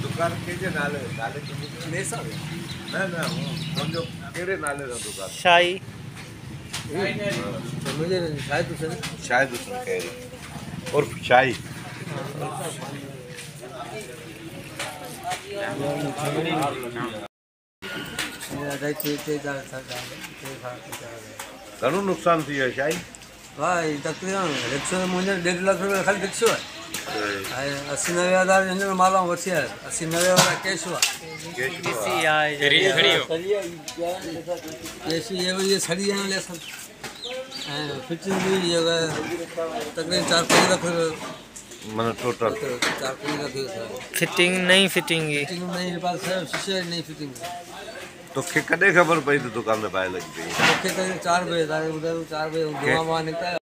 दुकान के नाले नाले लेसा ना हम जो केड़े नाले रा दुकान शाही मुझे शायद उसने कह रही और शाही घणो नुकसान थी है शाही भाई तकरीबन रिक्शो मुझे 1.5 लाख रुपया खाली रिक्शो है 80-90 हज़ार माला वठी है 80-90 वाला कैश हुआ कैश ये सड़ी है ले सब फिटिंग भी ये तकरीबन 4-5 लाख मन टोटल 4-5 लाख फिटिंग नहीं फिटिंग नहीं पास है शीशे नहीं फिटिंग तो कॾहिं ख़बर पई त दुकान में बाहि लॻी पई? मूंखे त 4 बजे 4 बजे धुआं वुआं निकिता।